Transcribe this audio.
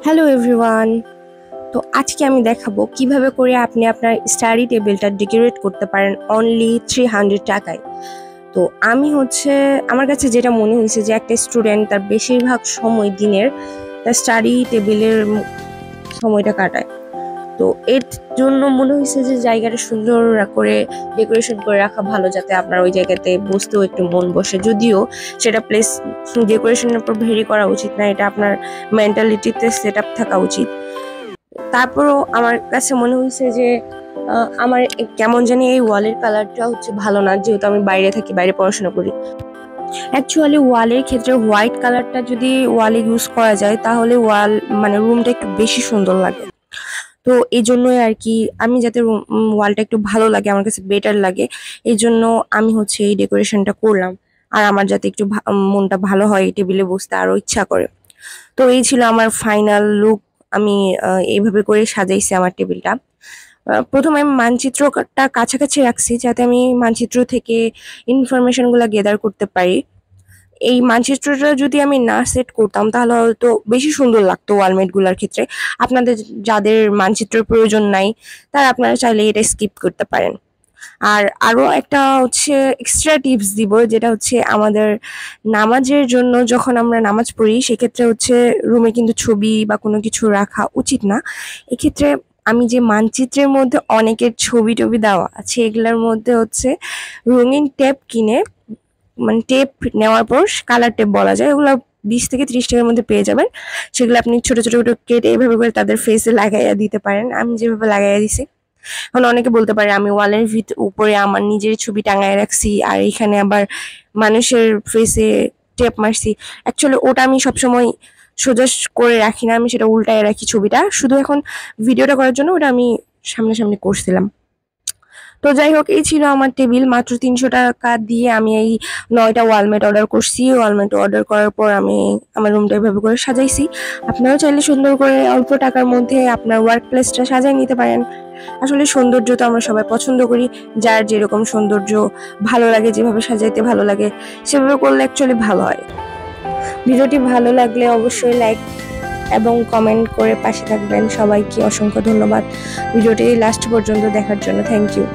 Hello everyone. তো আজকে আমি দেখাবো কিভাবে করে আপনি আপনার স্টাডি টেবিলটা ডেকোরেট করতে পারেন অনলি 300 টাকায়। তো আমার কাছে যেটা মনে হয়েছে যে একটা স্টুডেন্ট তার বেশিরভাগ সময় দিনের তার স্টাডি টেবিলের সময়টা কাটায়। তো এর জন্য মনে হয়েছে যে জায়গাটা সুন্দর করে ডেকোরেশন করে রাখা ভালো, যাতে আপনার ওই জায়গাতে বসতেও একটু মন বসে। যদিও সেটা প্লেস ডেকোরেশনের উপর ভেরি করা উচিত না, এটা আপনার মেন্টালিটিতে সেট আপ থাকা উচিত। তারপরও আমার কাছে মনে হয়েছে যে আমার কেমন জানি এই ওয়ালের কালারটা ভালো না, যেহেতু আমি বাইরে থাকি, বাইরে পড়াশোনা করি। অ্যাকচুয়ালি ওয়ালের ক্ষেত্রে হোয়াইট কালারটা যদি ওয়ালে ইউজ করা যায় তাহলে রুমটা একটু বেশি সুন্দর লাগে। তো এই জন্যই আর কি, আমি যাতে ওয়ালটা একটু ভালো লাগে, আমার কাছে বেটার লাগে, এই জন্য আমি এই ডেকোরেশনটা করলাম। আর আমার যাতে একটু মনটা ভালো হয়, এই টেবিলে বসতে আরো ইচ্ছা করে। তো এই ছিল আমার ফাইনাল লুক। আমি এইভাবে করে সাজাইছি আমার টেবিলটা। প্রথমে আমি মানচিত্রটা কাছাকাছি রাখছি, যাতে আমি মানচিত্র থেকে ইনফরমেশনগুলো গেদার করতে পারি। এই মানচিত্রটা যদি আমি না সেট করতাম তাহলে হয়তো বেশি সুন্দর লাগতো ওয়ালমেটগুলোর ক্ষেত্রে। আপনাদের যাদের মানচিত্রের প্রয়োজন নাই, তারা আপনারা চাইলে এটা স্কিপ করতে পারেন। আর আরো একটা এক্সট্রা টিপস দিব, যেটা আমাদের নামাজের জন্য যখন আমরা নামাজ পড়ি সেক্ষেত্রে রুমে কিন্তু ছবি বা কোনো কিছু রাখা উচিত না। এক্ষেত্রে আমি যে মানচিত্রের মধ্যে অনেকের ছবি টবি দেওয়া আছে, এগুলোর মধ্যে রঙিন টেপ কিনে, মানে টেপ নেওয়ার পর কালার টেপ বলা যায়, ওগুলো 20 থেকে 30 টাকার মধ্যে পেয়ে যাবেন। সেগুলো আপনি ছোট ছোট ছোট কেটে এইভাবে করে তাদের ফেসে লাগাইয়া দিতে পারেন, আমি যেভাবে লাগাইয়া দিছি। এখন অনেকে বলতে পারে আমি ওয়ালের উপরে আমার নিজের ছবি টাঙায় রাখছি আর এখানে আবার মানুষের ফেসে টেপ মারছি। অ্যাকচুয়ালি ওটা আমি সবসময় সোজা করে রাখি না, আমি সেটা উল্টায় রাখি ছবিটা, শুধু এখন ভিডিওটা করার জন্য ওটা আমি সামনাসামনি করছিলাম। তো যাই হোক, এই ছিল আমার টেবিল। মাত্র 300 টাকা দিয়ে আমি এই 9টা ওয়ালমেট অর্ডার করছি। ওয়ালমেট অর্ডার করার পর আমি আমার রুমটা এভাবে করে সাজাইছি। আপনারাও চাইলে সুন্দর করে অল্প টাকার মধ্যে আপনার ওয়ার্ক প্লেসটা সাজিয়ে নিতে পারেন। আসলে সৌন্দর্য তো আমরা সবাই পছন্দ করি, যার যেরকম সৌন্দর্য ভালো লাগে, যেভাবে সাজাইতে ভালো লাগে সেভাবে করলে অ্যাকচুয়ালি ভালো হয়। ভিডিওটি ভালো লাগলে অবশ্যই লাইক এবং কমেন্ট করে পাশে থাকবেন। সবাইকে অসংখ্য ধন্যবাদ ভিডিওটি লাস্ট পর্যন্ত দেখার জন্য। Thank you.